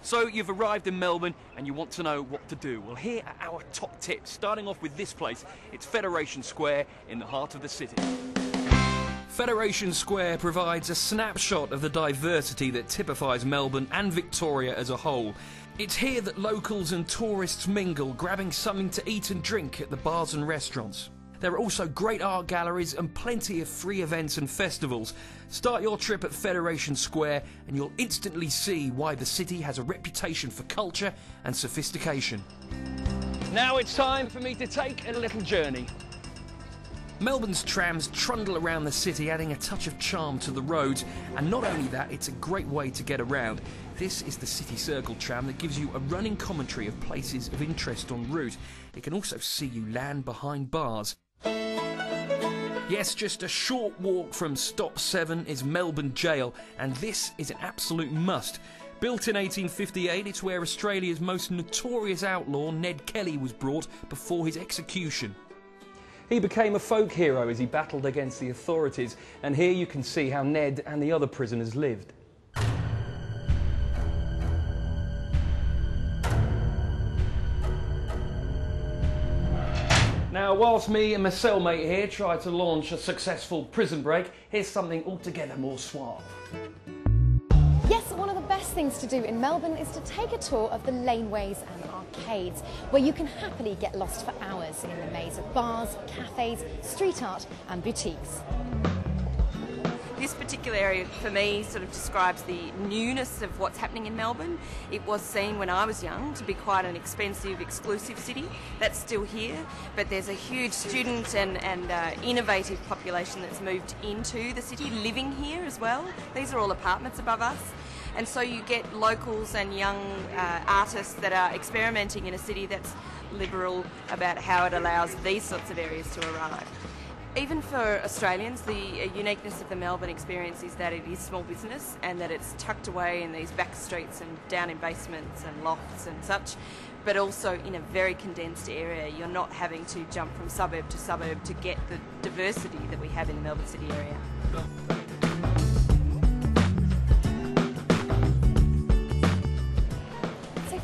So you've arrived in Melbourne and you want to know what to do. Well, here are our top tips, starting off with this place. It's Federation Square in the heart of the city. Federation Square provides a snapshot of the diversity that typifies Melbourne and Victoria as a whole. It's here that locals and tourists mingle, grabbing something to eat and drink at the bars and restaurants. There are also great art galleries and plenty of free events and festivals. Start your trip at Federation Square and you'll instantly see why the city has a reputation for culture and sophistication. Now it's time for me to take a little journey. Melbourne's trams trundle around the city, adding a touch of charm to the roads, and not only that, it's a great way to get around. This is the City Circle tram that gives you a running commentary of places of interest en route. It can also see you land behind bars. Yes, just a short walk from Stop 7 is Melbourne Jail, and this is an absolute must. Built in 1858, it's where Australia's most notorious outlaw, Ned Kelly, was brought before his execution. He became a folk hero as he battled against the authorities, and here you can see how Ned and the other prisoners lived. Now, whilst me and my cellmate here try to launch a successful prison break, here's something altogether more suave. Yes, one of the best things to do in Melbourne is to take a tour of the laneways and arcades, where you can happily get lost for hours in the maze of bars, cafes, street art and boutiques. This particular area for me sort of describes the newness of what's happening in Melbourne. It was seen when I was young to be quite an expensive, exclusive city. That's still here, but there's a huge student and innovative population that's moved into the city, living here as well. These are all apartments above us. And so you get locals and young artists that are experimenting in a city that's liberal about how it allows these sorts of areas to arrive. Even for Australians, the uniqueness of the Melbourne experience is that it is small business and that it's tucked away in these back streets and down in basements and lofts and such, but also in a very condensed area. You're not having to jump from suburb to suburb to get the diversity that we have in the Melbourne City area.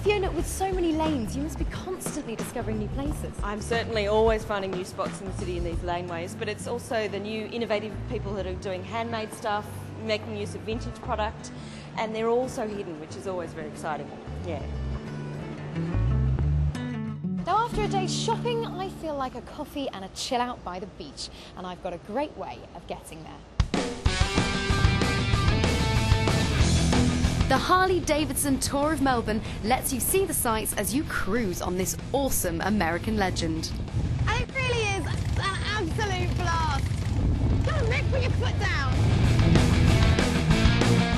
Fiona, with so many lanes, you must be constantly discovering new places. I'm certainly always finding new spots in the city in these laneways, but it's also the new innovative people that are doing handmade stuff, making use of vintage product, and they're also hidden, which is always very exciting. Yeah. Now, after a day's shopping, I feel like a coffee and a chill out by the beach, and I've got a great way of getting there. The Harley Davidson Tour of Melbourne lets you see the sights as you cruise on this awesome American legend. And it really is an absolute blast. Come on, Rick, put your foot down.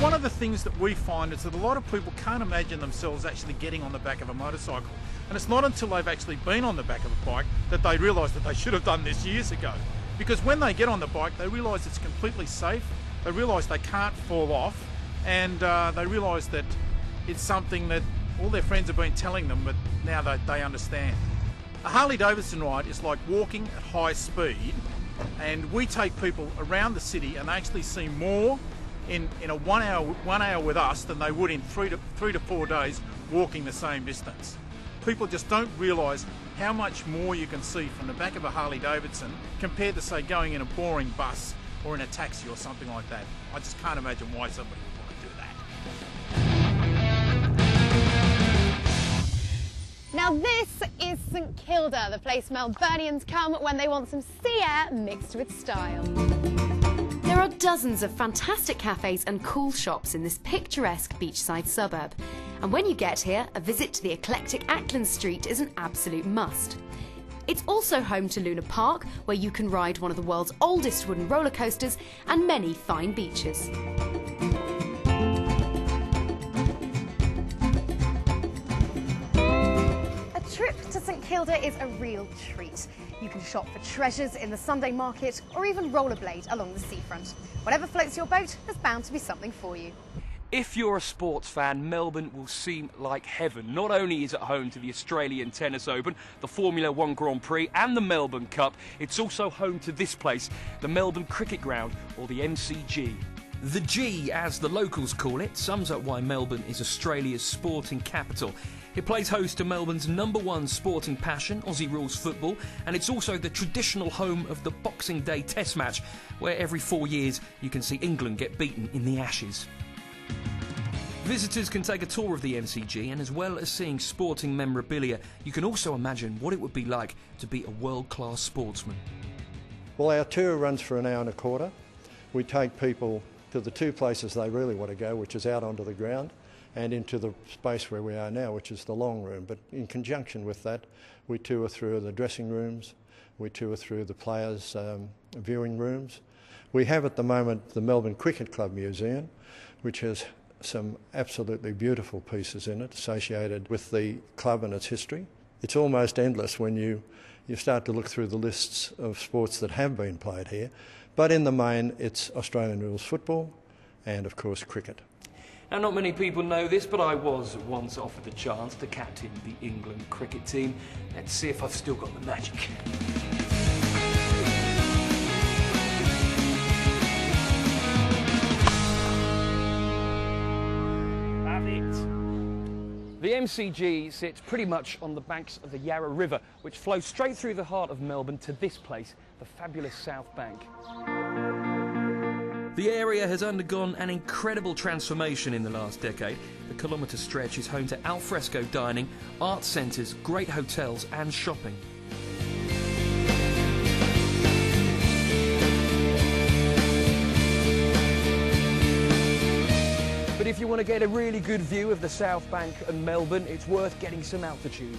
One of the things that we find is that a lot of people can't imagine themselves actually getting on the back of a motorcycle. And it's not until they've actually been on the back of a bike that they realise that they should have done this years ago. Because when they get on the bike, they realise it's completely safe, they realise they can't fall off, and they realise that it's something that all their friends have been telling them, but now they understand. A Harley Davidson ride is like walking at high speed, and we take people around the city and they actually see more in a one hour with us than they would in three to 4 days walking the same distance. People just don't realise how much more you can see from the back of a Harley Davidson compared to, say, going in a boring bus or in a taxi or something like that. I just can't imagine why somebody would want to do that. Now this is St Kilda, the place Melburnians come when they want some sea air mixed with style. There are dozens of fantastic cafes and cool shops in this picturesque beachside suburb. And when you get here, a visit to the eclectic Ackland Street is an absolute must. It's also home to Luna Park, where you can ride one of the world's oldest wooden roller coasters, and many fine beaches. A trip to St Kilda is a real treat. You can shop for treasures in the Sunday market or even rollerblade along the seafront. Whatever floats your boat, there's bound to be something for you. If you're a sports fan, Melbourne will seem like heaven. Not only is it home to the Australian Tennis Open, the Formula 1 Grand Prix and the Melbourne Cup, it's also home to this place, the Melbourne Cricket Ground, or the MCG. The G, as the locals call it, sums up why Melbourne is Australia's sporting capital. It plays host to Melbourne's #1 sporting passion, Aussie rules football, and it's also the traditional home of the Boxing Day Test match, where every 4 years you can see England get beaten in the Ashes. Visitors can take a tour of the MCG, and as well as seeing sporting memorabilia, you can also imagine what it would be like to be a world-class sportsman. Well, our tour runs for an hour and a quarter. We take people to the two places they really want to go, which is out onto the ground and into the space where we are now, which is the long room. But in conjunction with that, we tour through the dressing rooms, we tour through the players' viewing rooms. We have at the moment the Melbourne Cricket Club Museum, which has some absolutely beautiful pieces in it associated with the club and its history. It's almost endless when you start to look through the lists of sports that have been played here, but in the main it's Australian rules football and of course cricket. Now, not many people know this, but I was once offered the chance to captain the England cricket team. Let's see if I've still got the magic. The MCG sits pretty much on the banks of the Yarra River, which flows straight through the heart of Melbourne to this place, the fabulous South Bank. The area has undergone an incredible transformation in the last decade. The kilometre stretch is home to alfresco dining, art centres, great hotels and shopping. But if you want to get a really good view of the South Bank and Melbourne, it's worth getting some altitude.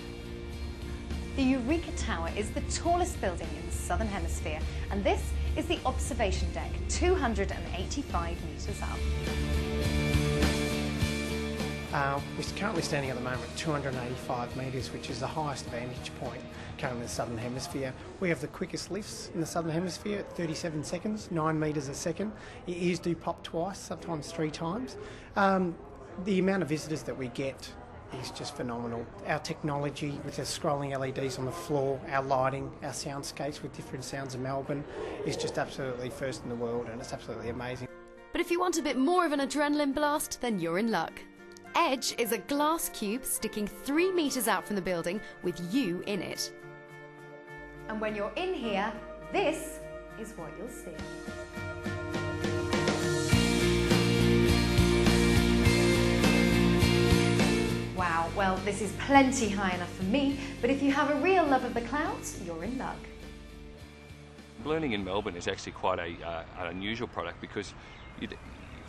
The Eureka Tower is the tallest building in the Southern Hemisphere, and this is the observation deck, 285 metres up. We're currently standing at the moment at 285 metres, which is the highest vantage point currently in the Southern Hemisphere. We have the quickest lifts in the Southern Hemisphere at 37 seconds, 9 metres a second. Your ears do pop twice, sometimes 3 times. The amount of visitors that we get is just phenomenal. Our technology with the scrolling LEDs on the floor, our lighting, our soundscapes with different sounds of Melbourne is just absolutely first in the world, and it's absolutely amazing. But if you want a bit more of an adrenaline blast, then you're in luck. Edge is a glass cube sticking 3 metres out from the building with you in it. And when you're in here, this is what you'll see. Wow, well, this is plenty high enough for me, but if you have a real love of the clouds, you're in luck. Ballooning in Melbourne is actually quite an unusual product, because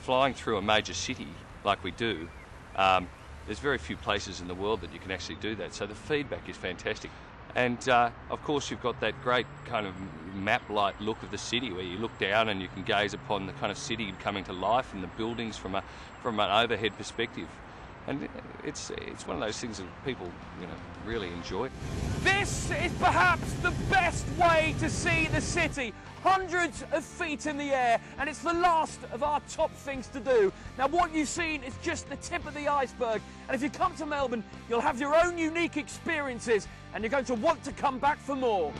flying through a major city like we do, there's very few places in the world that you can actually do that, so the feedback is fantastic. And of course you've got that great kind of map-like look of the city, where you look down and you can gaze upon the kind of city coming to life and the buildings from an overhead perspective. And it's one of those things that people, really enjoy. This is perhaps the best way to see the city. Hundreds of feet in the air, and it's the last of our top things to do. Now, what you've seen is just the tip of the iceberg, and if you come to Melbourne, you'll have your own unique experiences, and you're going to want to come back for more.